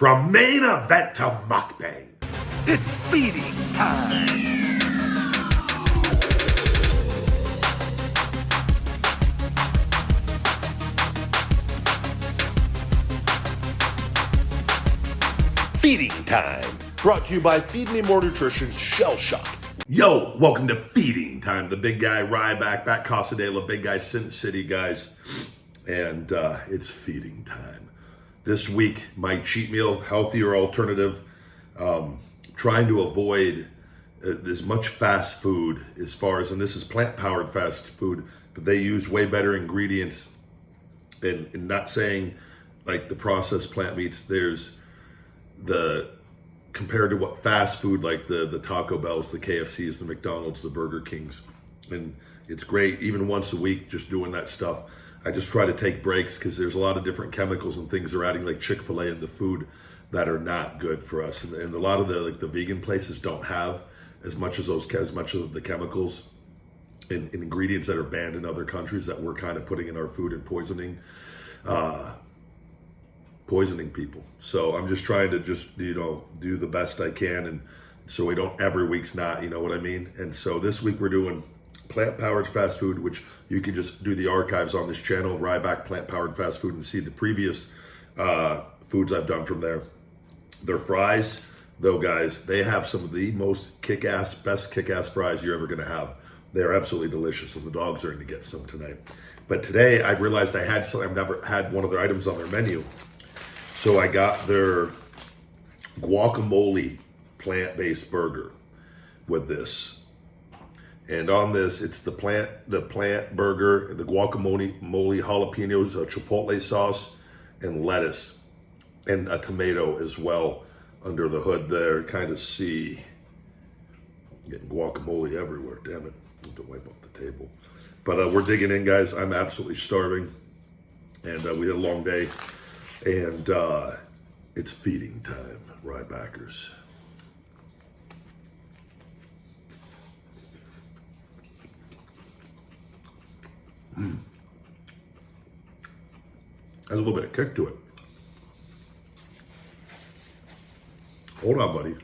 From main event to mukbang, It's feeding time. Feeding time. Brought to you by Feed Me More Nutrition's Shell Shock. Yo, welcome to Feeding Time. The big guy Ryback, back Casa de la big guy Sin City, guys. And it's feeding time. This week, my cheat meal, healthier alternative. Trying to avoid as much fast food as far as, and this is plant-powered fast food, but they use way better ingredients. And not saying like the processed plant meats, there's compared to what fast food like the Taco Bells, the KFCs, the McDonald's, the Burger Kings, and it's great even once a week just doing that stuff. I just try to take breaks because there's a lot of different chemicals and things they're adding, like Chick-fil-A, in the food that are not good for us, and a lot of the vegan places don't have as much of the chemicals and ingredients that are banned in other countries that we're kind of putting in our food and poisoning people. So I'm just trying to do the best I can, and so we don't every week's not, you know what I mean? And so this week we're doing plant-powered fast food, which you can just do the archives on this channel, Ryback plant-powered fast food, and see the previous foods I've done from there. Their fries, though, guys, they have some of the most best kick-ass fries you're ever gonna have. They're absolutely delicious, and the dogs are going to get some tonight. But today I realized I had some, I've never had one of their items on their menu. So I got their guacamole plant-based burger with this. And on this, it's the plant burger, the guacamole, jalapenos, a chipotle sauce, and lettuce, and a tomato as well under the hood there. Kind of see, getting guacamole everywhere, damn it. I have to wipe off the table. But we're digging in, guys. I'm absolutely starving. And we had a long day. And it's feeding time, Rybackers. Has a little bit of kick to it. Hold on, buddy.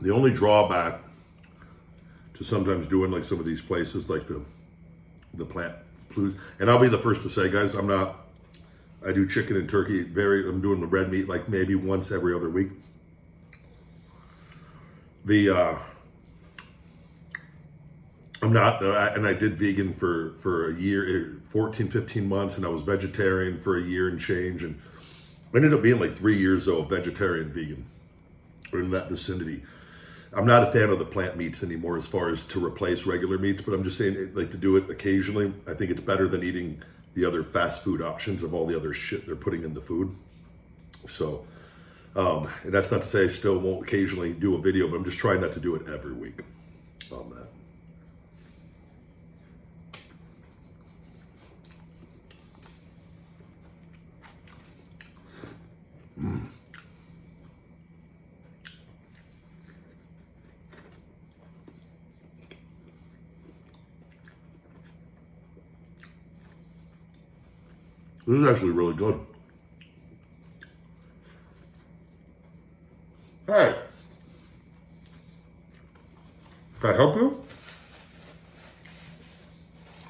The only drawback to sometimes doing like some of these places, like the plant foods, and I'll be the first to say, guys, I do chicken and turkey. I'm doing the red meat like maybe once every other week. I'm not, and I did vegan for a year, 14, 15 months, and I was vegetarian for a year and change, and I ended up being like 3 years though, vegetarian, vegan, or in that vicinity. I'm not a fan of the plant meats anymore as far as to replace regular meats, but I'm just saying, like, to do it occasionally, I think it's better than eating the other fast food options of all the other shit they're putting in the food. So, and that's not to say I still won't occasionally do a video, but I'm just trying not to do it every week on that. This is actually really good. Hey, can I help you?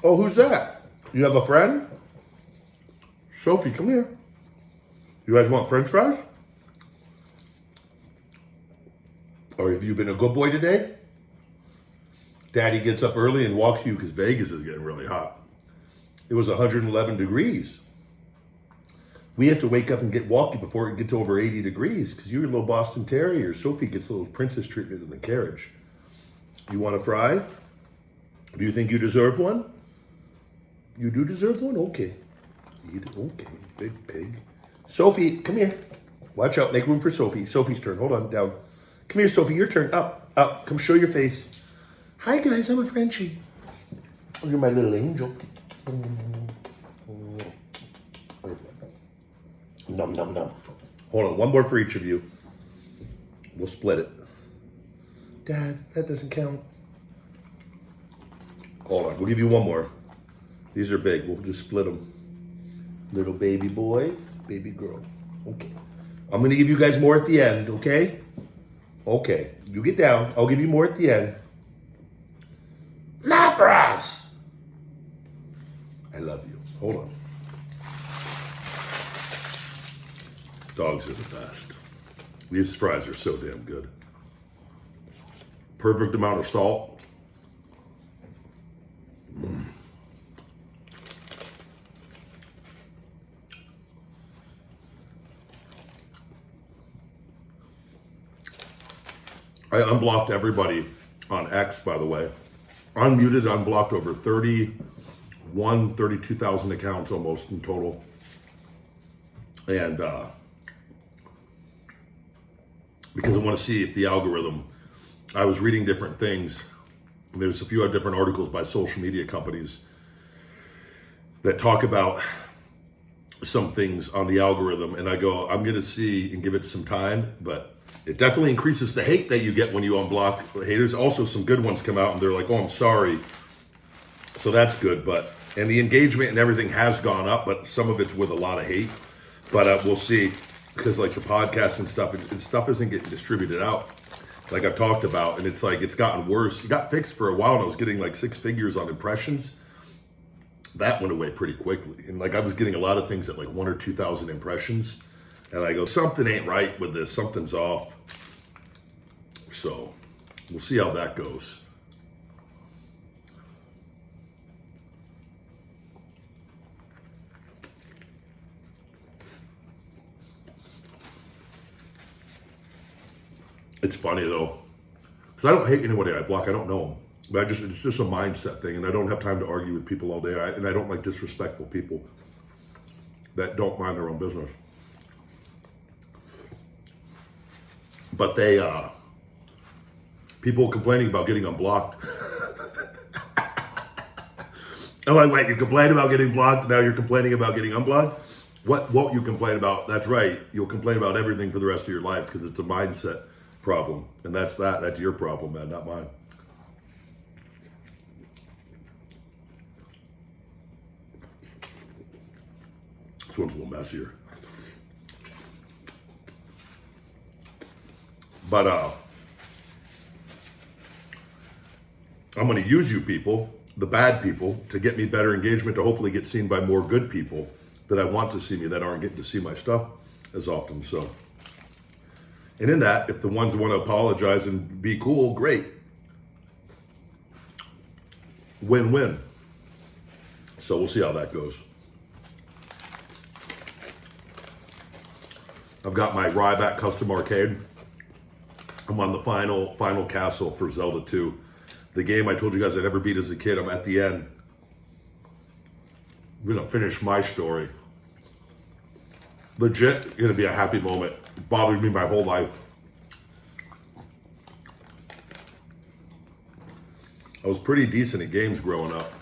Oh, who's that? You have a friend? Sophie, come here. You guys want French fries? Or have you been a good boy today? Daddy gets up early and walks you because Vegas is getting really hot. It was 111 degrees. We have to wake up and get walking before it gets over 80 degrees because you're a little Boston Terrier. Sophie gets a little princess treatment in the carriage. You want a fry? Do you think you deserve one? You do deserve one? Okay. Eat it. Okay, big pig. Sophie, come here. Watch out. Make room for Sophie. Sophie's turn. Hold on. Down. Come here, Sophie. Your turn. Up. Up. Come show your face. Hi, guys. I'm a Frenchie. Oh, you're my little angel. Num, num, num. Hold on, one more for each of you. We'll split it. Dad, that doesn't count. Hold on, we'll give you one more. These are big, we'll just split them. Little baby boy, baby girl. Okay. I'm gonna give you guys more at the end, okay? Okay, you get down. I'll give you more at the end. Not for us. I love you. Hold on. Dogs are the best. These fries are so damn good. Perfect amount of salt. I unblocked everybody on X, by the way. Unmuted, unblocked over 32,000 accounts almost in total. And because I want to see if the algorithm, I was reading different things. There's a few different articles by social media companies that talk about some things on the algorithm. And I go, I'm going to see and give it some time, but it definitely increases the hate that you get when you unblock haters. Also, some good ones come out and they're like, oh, I'm sorry. So that's good. And the engagement and everything has gone up, but some of it's with a lot of hate. But we'll see, because like the podcast and stuff, stuff isn't getting distributed out like I've talked about. And it's like, it's gotten worse. It got fixed for a while and I was getting like 6 figures on impressions. That went away pretty quickly. And like I was getting a lot of things at like 1,000 or 2,000 impressions. And I go, something ain't right with this. Something's off. So we'll see how that goes. It's funny though, because I don't hate anybody I block. I don't know them. But it's just a mindset thing. And I don't have time to argue with people all day. And I don't like disrespectful people that don't mind their own business. But they, people complaining about getting unblocked. I'm like, wait, you complain about getting blocked, now you're complaining about getting unblocked? What won't you complain about? That's right, you'll complain about everything for the rest of your life because it's a mindset problem. And that's your problem, man, not mine. This one's a little messier. But I'm going to use you people, the bad people, to get me better engagement, to hopefully get seen by more good people that I want to see me, that aren't getting to see my stuff as often. So, and in that, if the ones that want to apologize and be cool, great. Win-win. So we'll see how that goes. I've got my Ryback custom arcade. I'm on the final castle for Zelda 2. The game I told you guys I never beat as a kid. I'm at the end. I'm gonna finish my story. Legit, gonna be a happy moment. It bothered me my whole life. I was pretty decent at games growing up.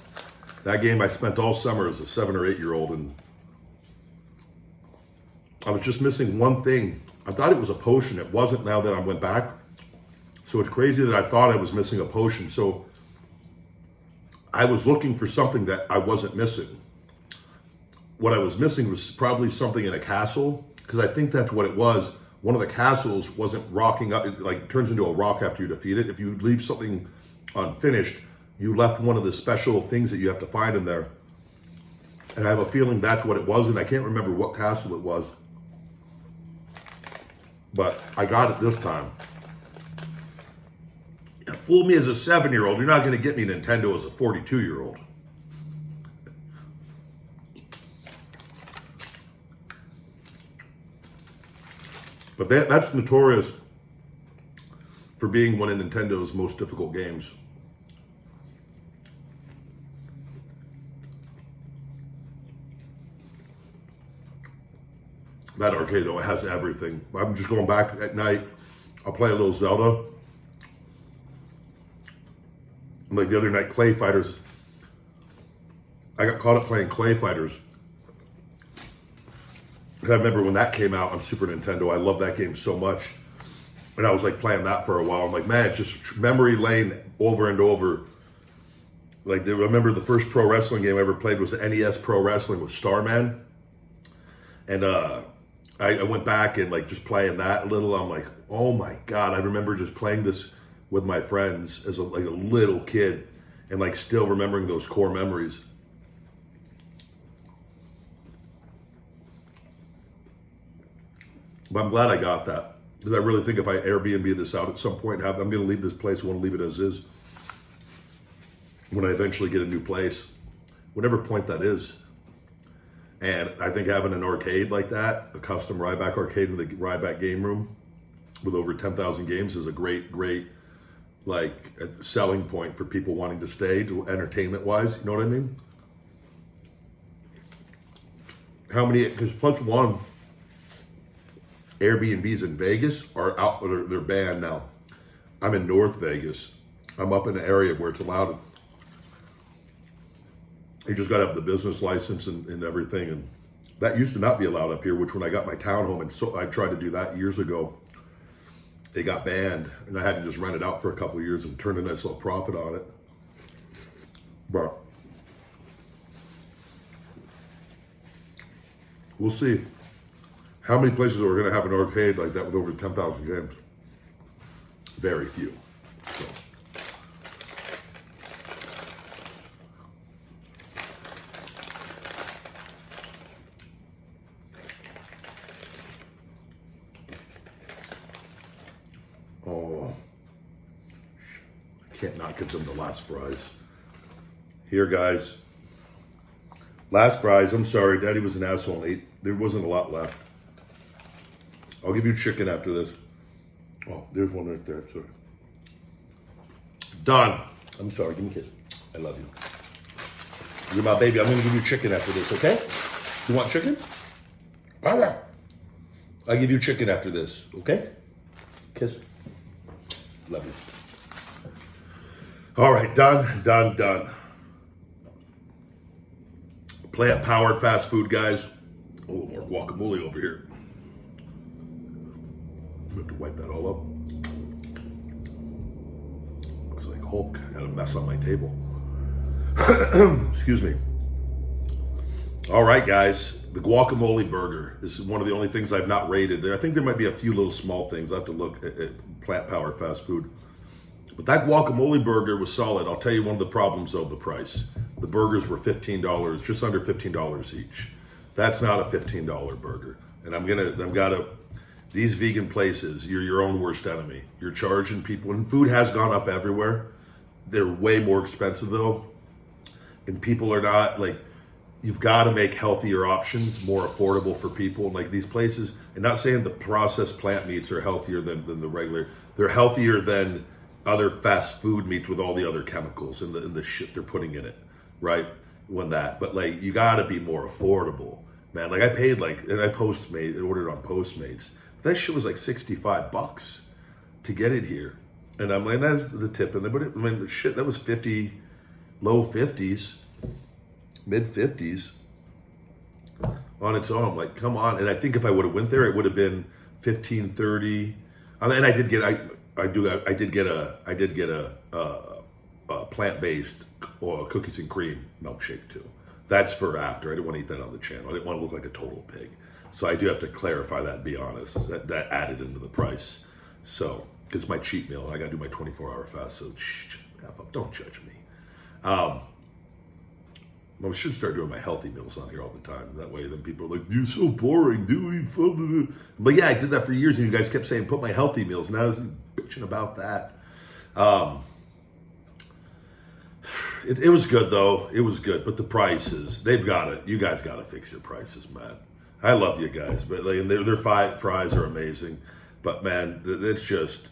That game I spent all summer as a 7 or 8 year old, and I was just missing one thing. I thought it was a potion. It wasn't, now that I went back. So it's crazy that I thought I was missing a potion. So I was looking for something that I wasn't missing. What I was missing was probably something in a castle, because I think that's what it was. One of the castles wasn't rocking up, it turns into a rock after you defeat it. If you leave something unfinished, you left one of the special things that you have to find in there. And I have a feeling that's what it was, and I can't remember what castle it was. But I got it this time. Fool me as a 7-year-old, you're not going to get me Nintendo as a 42-year-old. But that's notorious for being one of Nintendo's most difficult games. That arcade, though, it has everything. I'm just going back at night. I'll play a little Zelda. Like the other night, Clay Fighters. I got caught up playing Clay Fighters. I remember when that came out on Super Nintendo, I loved that game so much. And I was like playing that for a while. I'm like, man, it's just memory lane over and over. Like, I remember the first pro wrestling game I ever played was the NES Pro Wrestling with Starman. And I went back and like just playing that a little. I'm like, oh my God. I remember just playing this with my friends as like a little kid and like still remembering those core memories. But I'm glad I got that. Because I really think if I Airbnb this out at some point, I'm going to leave this place. I want to leave it as is. When I eventually get a new place, whatever point that is. And I think having an arcade like that, a custom Ryback arcade in the Ryback game room with over 10,000 games is a great, like, a selling point for people wanting to stay, to entertainment-wise. You know what I mean? How many? Because plus one Airbnbs in Vegas are out. They're banned now. I'm in North Vegas. I'm up in an area where it's allowed. You just got to have the business license and everything. And that used to not be allowed up here, which when I got my townhome, and so I tried to do that years ago, they got banned. And I had to just rent it out for a couple of years and turn a nice little profit on it. But we'll see. How many places are going to have an arcade like that with over 10,000 games? Very few. So. Oh, I can't not give them the last fries. Here, guys. Last fries. I'm sorry, Daddy was an asshole and ate. There wasn't a lot left. I'll give you chicken after this. Oh, there's one right there. Sorry. Done. I'm sorry. Give me a kiss. I love you. You're my baby. I'm going to give you chicken after this, okay? You want chicken? All right. I'll give you chicken after this, okay? Kiss. Love you. All right. Done. Plant powered fast food, guys. A little more guacamole over here. I'm going to have to wipe that all up. Looks like Hulk had a mess on my table. Excuse me. All right, guys. The guacamole burger. This is one of the only things I've not rated. I think there might be a few little small things. I have to look at plant-powered fast food. But that guacamole burger was solid. I'll tell you one of the problems, though, the price. The burgers were $15, just under $15 each. That's not a $15 burger. And these vegan places, you're your own worst enemy. You're charging people, and food has gone up everywhere. They're way more expensive though. And people are not like, you've got to make healthier options more affordable for people. Like these places, and not saying the processed plant meats are healthier than the regular, they're healthier than other fast food meats with all the other chemicals and the shit they're putting in it, right? But like, you got to be more affordable, man. Like I paid and I ordered on Postmates. That shit was like $65 to get it here. And I'm like, that's the tip in there. But shit, that was 50, low 50s, mid 50s on its own. I'm like, come on. And I think if I would have went there, it would have been 15, 30. And I did get a plant-based cookies and cream milkshake too. That's for after. I didn't want to eat that on the channel. I didn't want to look like a total pig. So I do have to clarify that and be honest. That added into the price. So, because it's my cheat meal. I got to do my 24-hour fast. So, don't judge me. I should start doing my healthy meals on here all the time. That way, then people are like, "You're so boring, dude." But yeah, I did that for years, and you guys kept saying, "Put my healthy meals." And I was bitching about that. It was good though. It was good, but the prices, they've got it. You guys got to fix your prices, man. I love you guys, but like, their fries are amazing. But man, it's just,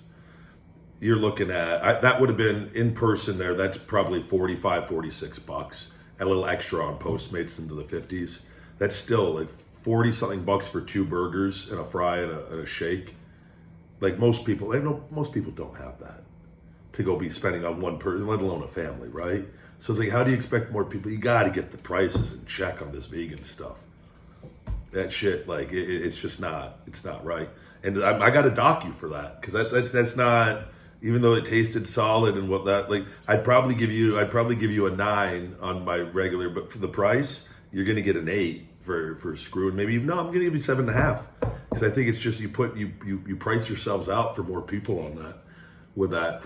you're looking at, that would have been in person there. That's probably $45, $46. A little extra on Postmates into the 50s. That's still like 40 something bucks for 2 burgers and a fry and a shake. Like most people, most people don't have that to go be spending on one person, let alone a family, right? So it's like, how do you expect more people? You got to get the prices in check on this vegan stuff. That shit, like, it's just not, it's not right. And I got to dock you for that, because that's not, even though it tasted solid and what that, like, I'd probably give you a 9 on my regular, but for the price, you're going to get an 8 for screwing. Maybe, no, I'm going to give you 7.5, because I think it's just, you price yourselves out for more people on that, with that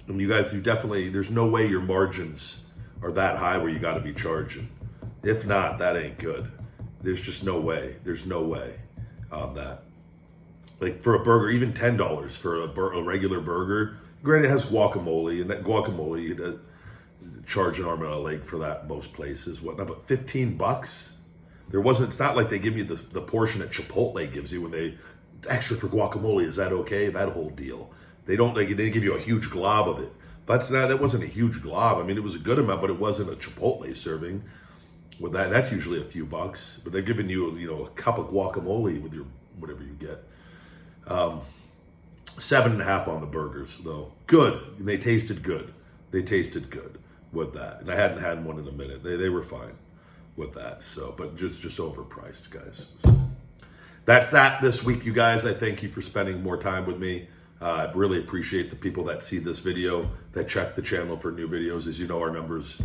and you guys, you definitely, there's no way your margins are that high where you got to be charging. If not, that ain't good. There's just no way. There's no way on that. Like for a burger, even $10 for a regular burger. Granted, it has guacamole, and that guacamole, you charge an arm and a leg for that in most places, whatnot. But $15, there wasn't. It's not like they give you the portion that Chipotle gives you when they extra for guacamole. Is that okay? That whole deal. They didn't give you a huge glob of it. That wasn't a huge glob. I mean, it was a good amount, but it wasn't a Chipotle serving. With that's usually a few bucks, but they're giving you, a cup of guacamole with your whatever you get. 7.5 on the burgers though. Good. And they tasted good. They tasted good with that, and I hadn't had one in a minute. They were fine with that. So, but just overpriced, guys. So, that's that this week, you guys. I thank you for spending more time with me. I really appreciate the people that see this video, that check the channel for new videos. As you know, our numbers,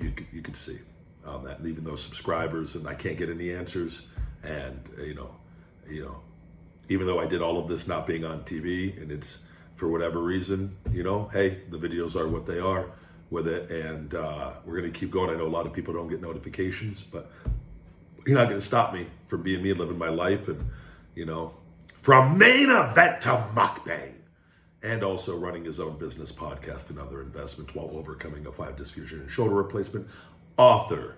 you can see on that, leaving those subscribers, and I can't get any answers. And even though I did all of this not being on TV, and it's for whatever reason, hey, the videos are what they are with it, and we're gonna keep going. I know a lot of people don't get notifications, but you're not gonna stop me from being me and living my life, and from main event to mukbang, and also running his own business, podcast, and other investments while overcoming a 5-disc fusion and shoulder replacement. Author,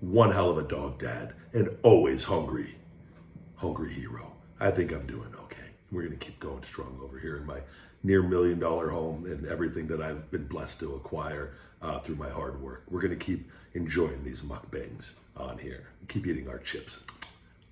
one hell of a dog dad, and always hungry hero. I think I'm doing okay. We're going to keep going strong over here in my near $1 million home and everything that I've been blessed to acquire through my hard work. We're going to keep enjoying these mukbangs on here. Keep eating our chips.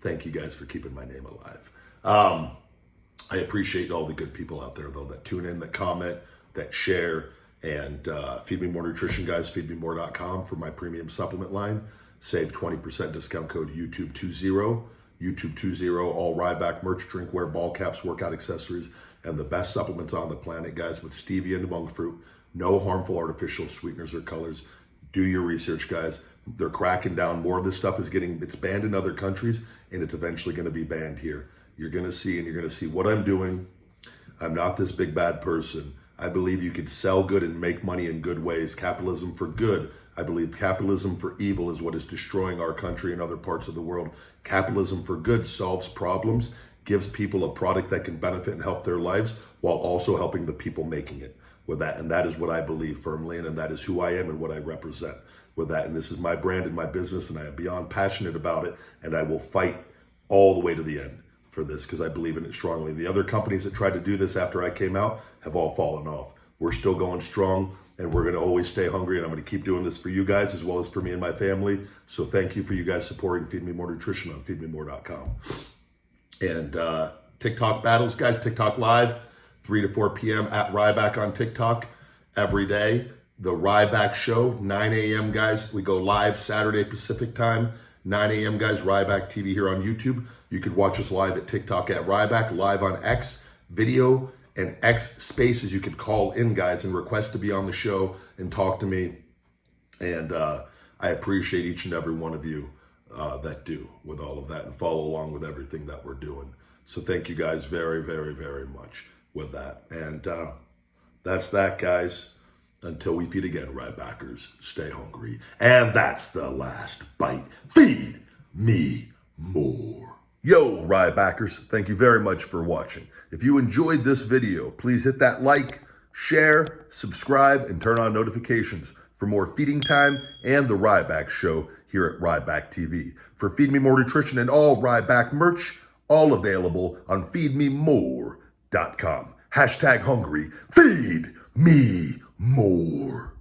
Thank you guys for keeping my name alive. I appreciate all the good people out there, though, that tune in, that comment, that share. And Feed Me More Nutrition, guys, feedmemore.com for my premium supplement line. Save 20% discount code YouTube20, YouTube20, all Ryback merch, drinkware, ball caps, workout accessories, and the best supplements on the planet, guys, with stevia and monk fruit. No harmful artificial sweeteners or colors. Do your research, guys. They're cracking down. More of this stuff it's banned in other countries, and it's eventually going to be banned here. You're going to see what I'm doing. I'm not this big bad person. I believe you could sell good and make money in good ways. Capitalism for good. I believe capitalism for evil is what is destroying our country and other parts of the world. Capitalism for good solves problems, gives people a product that can benefit and help their lives while also helping the people making it with that. And that is what I believe firmly in, and that is who I am and what I represent with that. And this is my brand and my business, and I am beyond passionate about it, and I will fight all the way to the end for this because I believe in it strongly. The other companies that tried to do this after I came out have all fallen off. We're still going strong, and we're going to always stay hungry, and I'm going to keep doing this for you guys as well as for me and my family. So thank you for you guys supporting Feed Me More Nutrition on feedmemore.com. And TikTok battles, guys, TikTok live, 3 to 4 p.m. at Ryback on TikTok every day. The Ryback show, 9 a.m., guys. We go live Saturday Pacific time, 9 a.m., guys. Ryback TV here on YouTube. You could watch us live at TikTok at Ryback, live on X video and X Spaces. You could call in, guys, and request to be on the show and talk to me. And I appreciate each and every one of you that do with all of that and follow along with everything that we're doing. So thank you guys very, very, very much with that. And that's that, guys. Until we feed again, Rybackers, stay hungry. And that's the last bite. Feed me more. Yo, Rybackers, thank you very much for watching. If you enjoyed this video, please hit that like, share, subscribe, and turn on notifications for more feeding time and the Ryback show here at Ryback TV. For Feed Me More Nutrition and all Ryback merch, all available on feedmemore.com. #hungry. Feed me more.